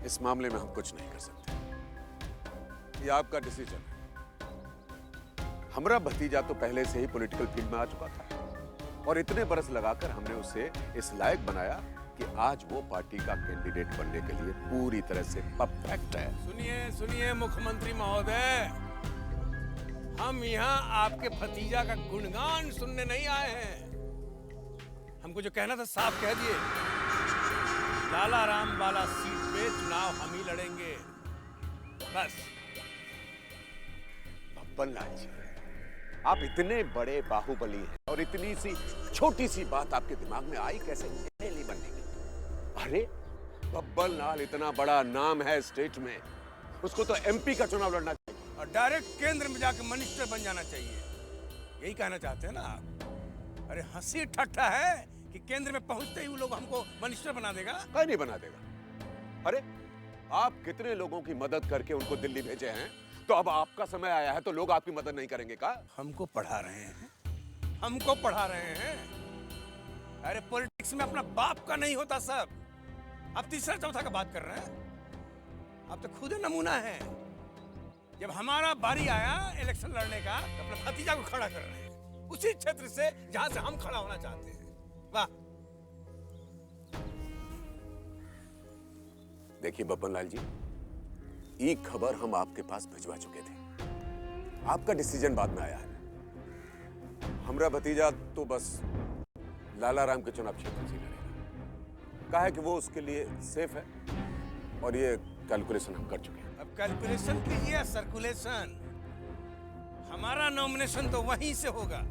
Speaker 4: इस मामले में हम कुछ नहीं कर सकते। ये आपका डिसीजन है। हमारा भतीजा तो पहले से ही पॉलिटिकल फील्ड में आ चुका था और इतने बरस लगाकर हमने उसे इस लायक बनाया कि आज वो पार्टी का कैंडिडेट बनने के लिए पूरी तरह से परफेक्ट है।
Speaker 11: सुनिए सुनिए मुख्यमंत्री महोदय, हम यहाँ आपके भतीजा का गुणगान सुनने नहीं आए हैं। हमको जो कहना था साफ कह दिए। लाला राम वाला सीट पे चुनाव हम ही लड़ेंगे, बस।
Speaker 4: बब्बन लाल जी, आप इतने बड़े बाहुबली हैं और इतनी सी छोटी सी बात आपके दिमाग में आई कैसे नहीं बनने की? अरे बब्बन लाल इतना बड़ा नाम है स्टेट में, उसको तो एमपी का चुनाव लड़ना चाहिए
Speaker 11: और डायरेक्ट केंद्र में जाकर मिनिस्टर बन जाना चाहिए। यही कहना चाहते हैं ना आप? अरे हंसी ठट्ठा है कि केंद्र में पहुंचते ही वो लोग हमको मिनिस्टर बना देगा।
Speaker 4: कहीं नहीं बना देगा। अरे आप कितने लोगों की मदद करके उनको दिल्ली भेजे हैं, तो अब आपका समय आया है तो लोग आपकी मदद नहीं करेंगे का?
Speaker 11: हमको पढ़ा रहे हैं, हमको पढ़ा रहे हैं। अरे पॉलिटिक्स में अपना बाप का नहीं होता सब। अब तीसरा चौथा का बात कर रहे हैं। अब तो खुद नमूना है। जब हमारा बारी आया इलेक्शन लड़ने का तो अपने भतीजा को खड़ा कर रहे हैं उसी क्षेत्र से जहां से हम खड़ा होना चाहते हैं। वाह।
Speaker 4: देखिए बब्बन लाल जी, एक खबर हम आपके पास भिजवा चुके थे। आपका डिसीजन बाद में आया है। हमारा भतीजा तो बस लाला राम के चुनाव क्षेत्र से लड़ेगा। कहा है कि वो उसके लिए सेफ है और ये कैलकुलेशन हम कर चुके हैं।
Speaker 11: अब कैलकुलेशन कीजिए, सर्कुलेशन। हमारा नॉमिनेशन तो वहीं से होगा।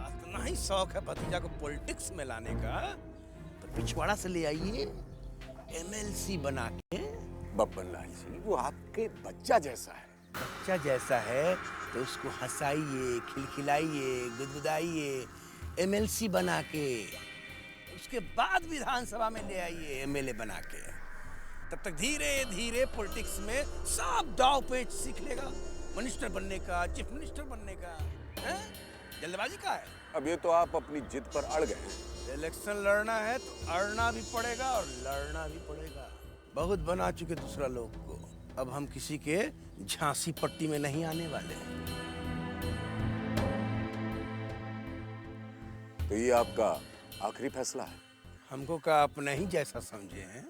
Speaker 11: इतना ही शौक है भतीजा को पॉलिटिक्स में लाने का तो पिछवाड़ा से ले आइए, एमएलसी बना के।
Speaker 4: बब्बन लाल जी, वो आपके बच्चा जैसा है।
Speaker 11: बच्चा जैसा है तो उसको हंसाइए, खिलखिलाइए, गुदगुदाइए, एमएलसी बना के। उसके बाद विधानसभा में ले आइए एमएलए बना के। तब तक धीरे धीरे पॉलिटिक्स में सब दाव पेच सीख लेगा, मिनिस्टर बनने का, चीफ मिनिस्टर बनने का। हैं? जल्दबाजी का है।
Speaker 4: अब ये तो आप अपनी जिद पर अड़ गए हैं।
Speaker 11: इलेक्शन लड़ना है तो अड़ना भी पड़ेगा और लड़ना भी पड़ेगा। बहुत बना चुके दूसरा लोग को, अब हम किसी के झांसी पट्टी में नहीं आने वाले।
Speaker 4: तो ये आपका आखिरी फैसला है?
Speaker 12: हमको का अपने ही जैसा समझे हैं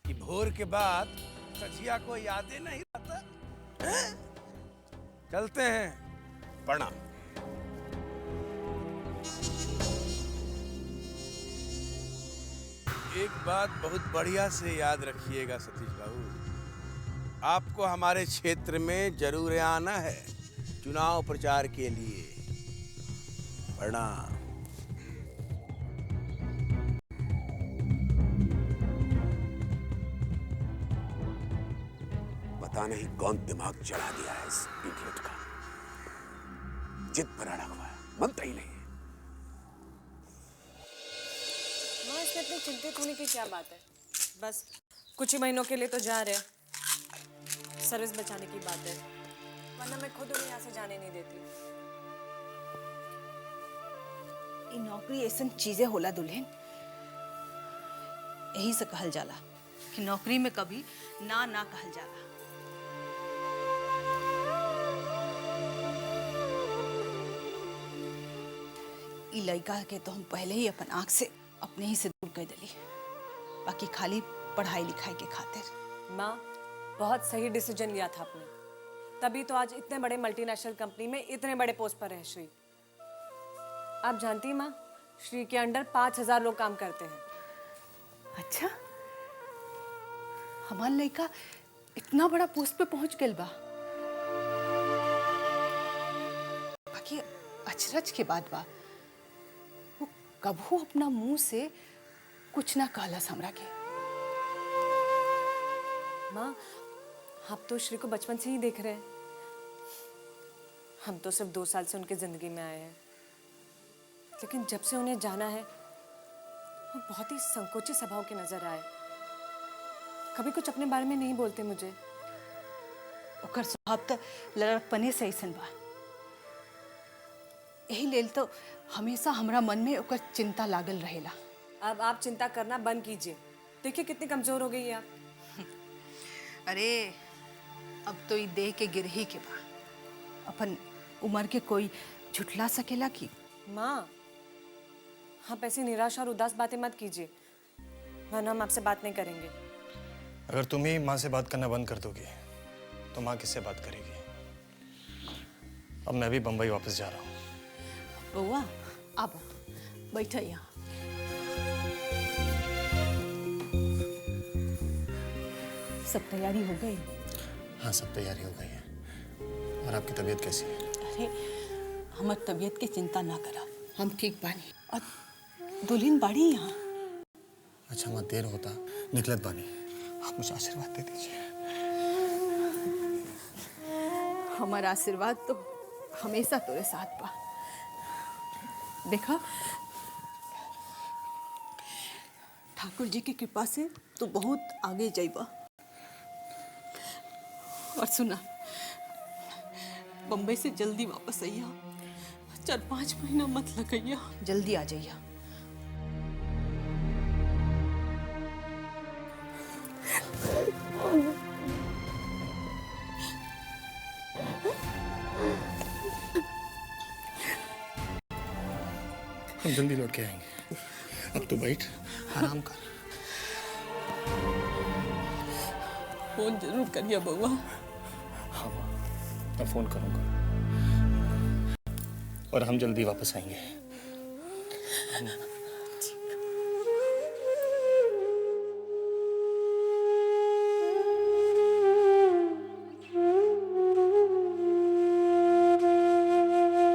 Speaker 12: कि भोर के बाद सचिया को यादें नहीं रहता हैं? चलते हैं, प्रणाम। एक बात बहुत बढ़िया से याद रखिएगा सतीश बाबू, आपको हमारे क्षेत्र में जरूर आना है चुनाव प्रचार के लिए। प्रणाम।
Speaker 4: पता नहीं कौन दिमाग चढ़ा दिया है इस इडियट का, जिद पर अड़ा हुआ है, मनता ही नहीं है।
Speaker 19: माँ, इसमें इतनी चिंतित होने की क्या बात है? बस कुछ ही महीनों के लिए तो जा रहे हैं, सर्विस बचाने की बात है, वरना मैं खुद उन्हें यहाँ से जाने नहीं देती।
Speaker 6: ये नौकरी ऐसा चीजें होला दुल्हन, यही से कहल जाला कि नौकरी में कभी ना ना कहल जाला। ई लड़का के तो हम पहले ही अपन आँख से अपने ही से दूर कर दिली, बाकी खाली पढ़ाई लिखाई के खातिर।
Speaker 19: माँ, बहुत सही डिसीजन लिया था आपने, तभी तो आज इतने बड़े मल्टीनेशनल कंपनी में इतने बड़े पोस्ट पर है श्री। आप जानती हैं माँ, श्री के अंडर 5000 लोग काम करते हैं।
Speaker 6: अच्छा, हमार लड़का इतना बड़ा पोस्ट पे पहुंच गया बा। बाकी अचरज के बाद बा, वो कबू अपना मुंह से कुछ ना कहलस हमरा के।
Speaker 19: माँ, आप तो श्री को बचपन से ही देख रहे हैं, हम तो सिर्फ 2 साल से उनकी जिंदगी में आए हैं, लेकिन जब से उन्हें जाना है वो बहुत ही संकोची स्वभाव के नजर आए, कभी कुछ अपने बारे में नहीं बोलते मुझे।
Speaker 6: ओकर स्वभाव तो लड़कपने से ऐसन बा, यही लेल तो हमेशा हमरा मन में ओकर चिंता लागल रहेला।
Speaker 19: अब आप चिंता करना बंद कीजिए, देखिए कितनी कमजोर हो गई है आप।
Speaker 6: अरे अब तो ये देह के गिर ही के बा, अपन उम्र के कोई झुठला सकेला की?
Speaker 19: माँ, आप ऐसी निराश और उदास बातें मत कीजिए, वरना हम आपसे बात नहीं करेंगे।
Speaker 20: अगर तुम ही माँ से बात करना बंद कर दोगी तो माँ किससे बात करेगी? अब मैं भी बम्बई वापस जा रहा हूँ।
Speaker 6: बउआ, आप बैठा यहाँ। सब तैयारी हो गई?
Speaker 20: हाँ, सब तैयारी हो गई है। और आपकी तबीयत कैसी है?
Speaker 6: अरे हमार तबीयत की चिंता ना करा, हम ठीक बानी। और दुल्हन बाड़ी यहाँ।
Speaker 20: अच्छा माँ, देर होता निकलत बानी, आप मुझे आशीर्वाद दे दीजिए।
Speaker 6: हमारा आशीर्वाद तो हमेशा तेरे साथ बा। देखा, ठाकुर जी की कृपा से तू बहुत आगे जाइबा। और सुना, बम्बई से जल्दी वापस आइया, 4-5 महीना मत लगइया, जल्दी आ जाइया।
Speaker 20: हम जल्दी लौट के आएंगे, अब तो बैठ आराम कर।
Speaker 6: फोन जरूर करिए बउआ।
Speaker 20: हाँ, मैं फोन करूंगा और हम जल्दी वापस आएंगे।